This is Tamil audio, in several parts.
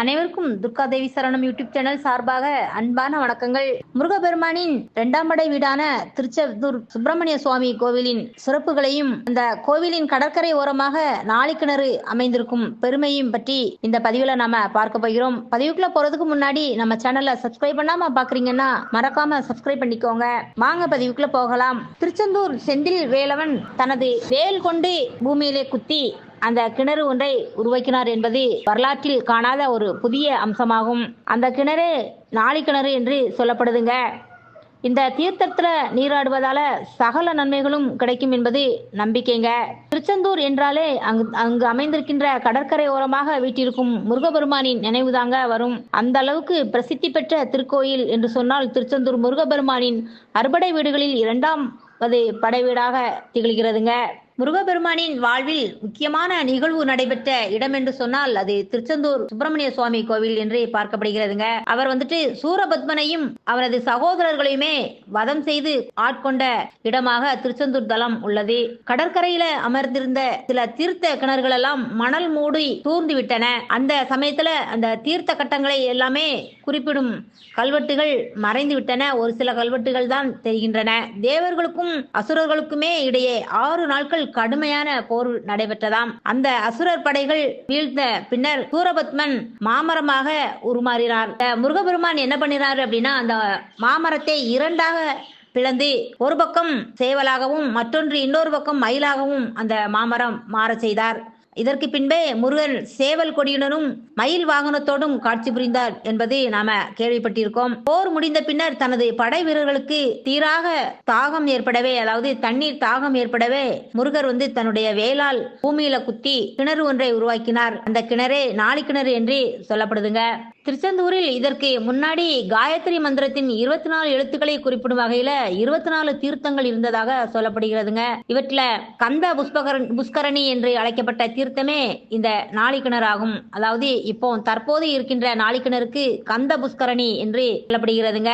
அனைவருக்கும் துர்கா தேவி சரணம் யூடியூப் சேனல் சார்பாக அன்பான வணக்கங்கள். முருகப்பெருமானின் இரண்டாம் படை வீடான திருச்செந்தூர் சுப்பிரமணிய சுவாமி கோவிலின் சிறப்புகளையும் அந்த கோவிலின் கடற்கரை ஓரமாக நாளிக்கிணறு அமைந்திருக்கும் பெருமையும் பற்றி இந்த பதிவுல நாம பார்க்க போகிறோம். பதிவுக்குள்ள போறதுக்கு முன்னாடி நம்ம சேனலை சப்ஸ்கிரைப் பண்ணாம பாக்குறீங்கன்னா மறக்காம சப்ஸ்கிரைப் பண்ணிக்கோங்க. வாங்க பதிவுக்குள்ள போகலாம். திருச்செந்தூர் செந்தில் வேலவன் தனது வேல் கொண்டு பூமியிலே குத்தி அந்த கிணறு ஒன்றை உருவாக்கினார் என்பது வரலாற்றில் காணாத ஒரு புதிய அம்சமாகும். அந்த கிணறு நாளிக்கிணறு என்று சொல்லப்படுதுங்க. இந்த தீர்த்தத்துல நீராடுவதால சகல நன்மைகளும் கிடைக்கும் என்பது நம்பிக்கைங்க. திருச்செந்தூர் என்றாலே அங்கு அமைந்திருக்கின்ற கடற்கரை ஓரமாக வீட்டிற்கும் முருகபெருமானின் நினைவுதாங்க வரும். அந்த அளவுக்கு பிரசித்தி பெற்ற திருக்கோயில் என்று சொன்னால் திருச்செந்தூர் முருகபெருமானின் அறுபடை வீடுகளில் இரண்டாம் படை வீடாக திகழ்கிறதுங்க. முருகப்பெருமானின் வாழ்வில் முக்கியமான நிகழ்வு நடைபெற்ற இடம் என்று சொன்னால் அது திருச்செந்தூர் சுப்பிரமணிய சுவாமி கோவில் என்று பார்க்கப்படுகிறதுங்க. அவர் சூரபத்மனையும் அவரது சகோதரர்களையுமே வதம் செய்து ஆட்கொண்ட இடமாக திருச்செந்தூர் தலம் உள்ளது. கடற்கரையில அமர்ந்திருந்த சில தீர்த்த கிணறுகள் எல்லாம் மணல் மூடி தூர்ந்து விட்டன. அந்த சமயத்துல அந்த தீர்த்த கட்டங்களை எல்லாமே குறிப்பிடும் கல்வெட்டுகள் மறைந்து விட்டன. ஒரு சில கல்வெட்டுகள் தான் தெரிகின்றன. தேவர்களுக்கும் அசுரர்களுக்குமே இடையே 6 நாட்கள் கடுமையான போர் நடைபெற்றதாம். அந்த அசுரர் படைகள் வீழ்ந்த பின்னர் சூரபத்மன் மாமரமாக உருமாறினார். முருகபெருமான் என்ன பண்ணினார் அப்படின்னா, அந்த மாமரத்தை 2ஆக பிளந்து ஒரு பக்கம் சேவலாகவும் இன்னொரு பக்கம் மயிலாகவும் அந்த மாமரம் மாற செய்தார். இதற்கு பின்பே முருகன் சேவல் கொடியுடனும் மயில் வாகனத்தோடும் காட்சி புரிந்தார் என்பது நாம கேள்விப்பட்டிருக்கோம். போர் முடிந்த பின்னர் தனது படை வீரர்களுக்கு தீராக தாகம் ஏற்படவே, அதாவது தண்ணீர் தாகம் ஏற்படவே முருகர் தன்னுடைய வேலால் பூமியில குத்தி கிணறு ஒன்றை உருவாக்கினார். அந்த கிணறே நாளிக்கிணறு என்று சொல்லப்படுதுங்க. திருச்செந்தூரில் இதற்கு முன்னாடி காயத்ரி மந்திரத்தின் 24 எழுத்துக்களை குறிப்பிடும் வகையில 24 தீர்த்தங்கள் இருந்ததாக சொல்லப்படுகிறதுங்க. இவற்றில கந்த புஷ்கரணி என்று அழைக்கப்பட்ட தீர்த்தமே இந்த நாளிக்கிணறு ஆகும். அதாவது இப்போ தற்போது இருக்கின்ற நாளிக்கிணறுக்கு கந்த புஷ்கரணி என்று சொல்லப்படுகிறதுங்க.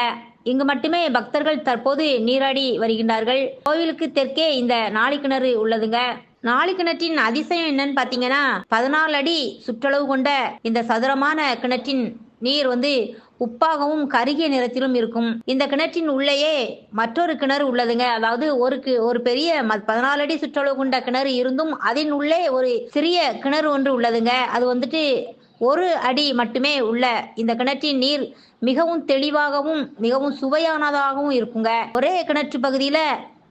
இங்கு மட்டுமே பக்தர்கள் தற்போது நீராடி வருகின்றார்கள். கோவிலுக்கு தெற்கே இந்த நாளிக்கிணறு உள்ளதுங்க. நாளிக்கிணற்றின் அதிசயம் என்னன்னு பாத்தீங்கன்னா, 14 அடி சுற்றளவு கொண்ட இந்த சதுரமான கிணற்றின் நீர் உப்பாகவும் கருகிய நிறத்திலும் இருக்கும். இந்த கிணற்றின் உள்ளேயே மற்றொரு கிணறு உள்ளதுங்க. அதாவது ஒரு பெரிய 14 அடி சுற்றளவு கொண்ட கிணறு இருந்தும் அதன் உள்ளே ஒரு சிறிய கிணறு ஒன்று உள்ளதுங்க. அது 1 அடி மட்டுமே உள்ள இந்த கிணற்றின் நீர் மிகவும் தெளிவாகவும் மிகவும் சுவையானதாகவும் இருக்குங்க. ஒரே கிணற்று பகுதியில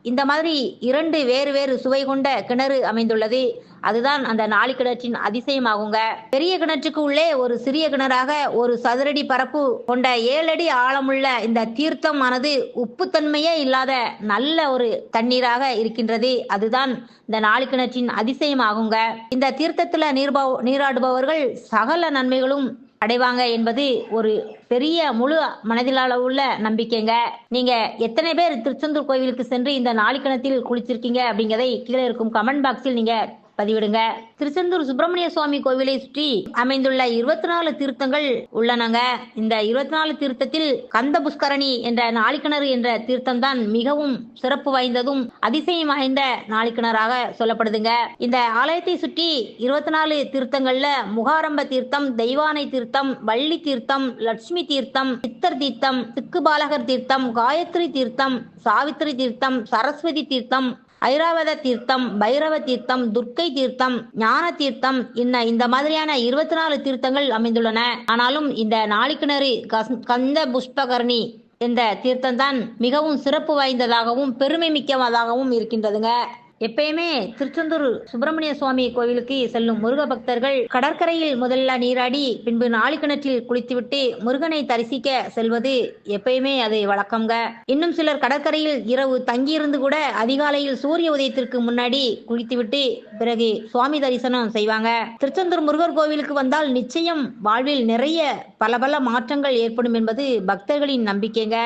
இந்த மாதிரி 2 வேறு சுவை கொண்ட கிணறு அமைந்துள்ளது. அதுதான் அந்த நாளிக்கிணற்றின் அதிசயமாகுங்க. பெரிய கிணற்றுக்கு உள்ளே ஒரு சிறிய கிணறாக ஒரு சதுரடி பரப்பு கொண்ட 7 அடி ஆழமுள்ள இந்த தீர்த்தம் ஆனது உப்புத்தன்மையே இல்லாத நல்ல ஒரு தண்ணீராக இருக்கின்றது. அதுதான் இந்த நாளிக்கிணற்றின் அதிசயமாகுங்க. இந்த தீர்த்தத்துல நீராடுபவர்கள் சகல நன்மைகளும் அடைவாங்க என்பது ஒரு பெரிய முழு மனதிலாளவுள்ள நம்பிக்கைங்க. நீங்க எத்தனை பேர் திருச்செந்தூர் கோவிலுக்கு சென்று இந்த நாளிக்கிணத்தில் குளிச்சிருக்கீங்க அப்படிங்கறதை கீழே இருக்கும் கமெண்ட் பாக்ஸில் நீங்க பதிவிடுங்க. திருச்செந்தூர் சுப்பிரமணிய சுவாமி கோவிலை சுற்றி அமைந்துள்ள 24 தீர்த்தங்கள் உள்ளனங்க. இந்த 24 தீர்த்தத்தில் கந்த புஷ்கரணி என்ற நாளிக்கிணறு என்ற தீர்த்தம் தான் மிகவும் சிறப்பு வாய்ந்ததும் அதிசயம் வாய்ந்த நாளிக்கிணறாக சொல்லப்படுதுங்க. இந்த ஆலயத்தை சுற்றி 24 தீர்த்தங்கள்ல முகாரம்ப தீர்த்தம், தெய்வானை தீர்த்தம், வள்ளி தீர்த்தம், லட்சுமி தீர்த்தம், சித்தர் தீர்த்தம், திக்குபாலகர் தீர்த்தம், காயத்ரி தீர்த்தம், சாவித்திரி தீர்த்தம், சரஸ்வதி தீர்த்தம், ஐராவத தீர்த்தம், பைரவ தீர்த்தம், துர்க்கை தீர்த்தம், ஞான தீர்த்தம் இந்த மாதிரியான 24 தீர்த்தங்கள் அமைந்துள்ளன. ஆனாலும் இந்த நாளிக்கிணறு கந்த புஷ்பகரணி என்ற தீர்த்தம் தான் மிகவும் சிறப்பு வாய்ந்ததாகவும் பெருமை மிக்கதாகவும் இருக்கின்றதுங்க. எப்பயுமே திருச்செந்தூர் சுப்பிரமணிய சுவாமி கோவிலுக்கு செல்லும் முருக பக்தர்கள் கடற்கரையில் முதல்ல நீராடி பின்பு நாளிக்கிணற்றில் குளித்துவிட்டு முருகனை தரிசிக்க செல்வது எப்பயுமே அது வழக்கம்ங்க. இன்னும் சிலர் கடற்கரையில் இரவு தங்கியிருந்து கூட அதிகாலையில் சூரிய உதயத்திற்கு முன்னாடி குளித்துவிட்டு பிறகு சுவாமி தரிசனம் செய்வாங்க. திருச்செந்தூர் முருகர் கோவிலுக்கு வந்தால் நிச்சயம் வாழ்வில் நிறைய பல மாற்றங்கள் ஏற்படும் என்பது பக்தர்களின் நம்பிக்கைங்க.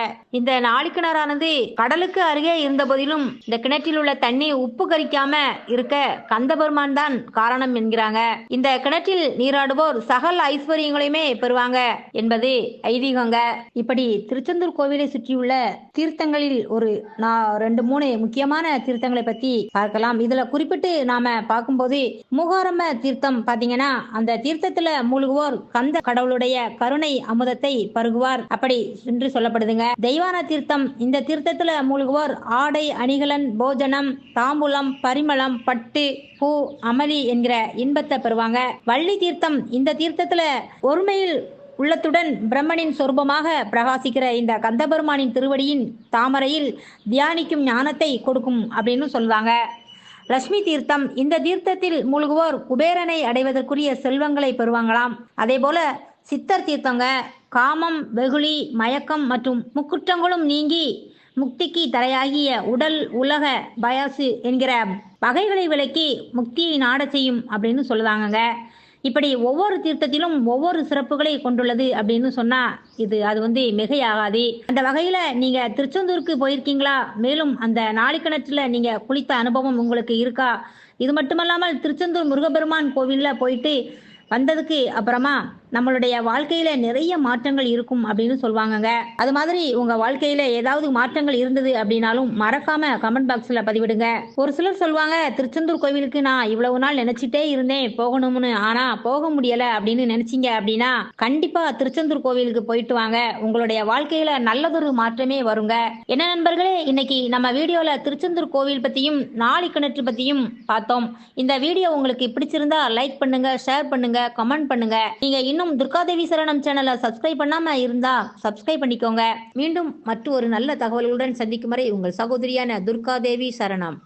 இந்த நாளிக்கிணறானது கடலுக்கு அருகே இருந்த போதிலும் இந்த கிணற்றில் உள்ள தண்ணீர் உப்பு கரிக்காம இருக்க கந்தபெருமான் தான் காரணம் என்கிறாங்க. இந்த கிணற்றில் நீராடுவோர் சகல ஐஸ்வர்யங்களையுமே பெறுவாங்க என்பது ஐதீகங்க. இப்படி திருச்செந்தூர் கோவிலை சுற்றியுள்ள தீர்த்தங்களில் ஒரு 2-3 முக்கியமான தீர்த்தங்களை பத்தி பார்க்கலாம். இதுல குறிப்பிட்டு நாம பார்க்கும்போது மூகாரம்ம தீர்த்தம் பாத்தீங்கன்னா அந்த தீர்த்தத்துல மூழ்குவோர் கந்த கடவுளுடைய கருணை அமுதத்தை பருகுவார் அப்படி என்று சொல்லப்படுதுங்க. தெய்வான தீர்த்தம் இந்த தீர்த்தத்துல மூழ்குவோர் ஆடை அணிகலன் போஜனம் தாம்பூலம் பரிமளம் பட்டு பூ அமளி என்கிற இன்பத்தை பெறுவாங்க. வள்ளி தீர்த்தம் இந்த தீர்த்தத்துல ஒருமையில் உள்ளத்துடன் பிரம்மனின் சொரூபமாக பிரகாசிக்கிற இந்த கந்தபெருமானின் திருவடியின் தாமரையில் தியானிக்கும் ஞானத்தை கொடுக்கும் அப்படின்னு சொல்லுவாங்க. லட்சுமி தீர்த்தம் இந்த தீர்த்தத்தில் மூழ்குவோர் குபேரனை அடைவதற்குரிய செல்வங்களை பெறுவாங்களாம். அதே போல சித்தர் தீர்த்தங்க காமம் வெகுளி மயக்கம் மற்றும் முக்குற்றங்களும் நீங்கி முக்திக்கு தடையாகிய உடல் உலக பயாசு என்கிற பகைகளை விலக்கி முக்தியை நாட செய்யும் அப்படின்னு சொல்லுவாங்கங்க. இப்படி ஒவ்வொரு தீர்த்தத்திலும் ஒவ்வொரு சிறப்புகளை கொண்டுள்ளது அப்படின்னு சொன்னா அது மிகையாகாது. அந்த வகையில நீங்க திருச்செந்தூருக்கு போயிருக்கீங்களா? மேலும் அந்த நாளிக்கிணற்றுல நீங்க குளித்த அனுபவம் உங்களுக்கு இருக்கா? இது மட்டுமல்லாமல் திருச்செந்தூர் முருகப்பெருமான் கோவில்ல போயிட்டு வந்ததுக்கு அப்புறமா நம்மளுடைய வாழ்க்கையில நிறைய மாற்றங்கள் இருக்கும் அப்படின்னு சொல்லுவாங்கங்க. அது மாதிரி உங்க வாழ்க்கையில ஏதாவது மாற்றங்கள் இருந்தது அப்படின்னாலும் மறக்காம கமெண்ட் பாக்ஸ்ல பதிவிடுங்க. ஒரு சிலர் சொல்லுவாங்க, திருச்செந்தூர் கோவிலுக்கு நான் இவ்வளவு நாள் நினைச்சிட்டே இருந்தேன் போகணும்னு, ஆனா போக முடியல அப்படின்னு நினைச்சீங்க அப்படின்னா கண்டிப்பா திருச்செந்தூர் கோவிலுக்கு போயிட்டு வாங்க. உங்களுடைய வாழ்க்கையில நல்லதொரு மாற்றமே வருங்க. என்ன நண்பர்களே, இன்னைக்கு நம்ம வீடியோல திருச்செந்தூர் கோவில் பத்தியும் நாளிக்கிணற்று பத்தியும் பார்த்தோம். இந்த வீடியோ உங்களுக்கு பிடிச்சிருந்தா லைக் பண்ணுங்க, ஷேர் பண்ணுங்க, கமெண்ட் பண்ணுங்க. நீங்க இன்னும் துர்காதேவி சரணம் சேனலை சப்ஸ்கிரைப் பண்ணாம இருந்தா சப்ஸ்கிரைப் பண்ணிக்கோங்க. மீண்டும் மற்றொரு நல்ல தகவல்களுடன் சந்திக்கும் வரை உங்கள் சகோதரியான துர்காதேவி சரணம்.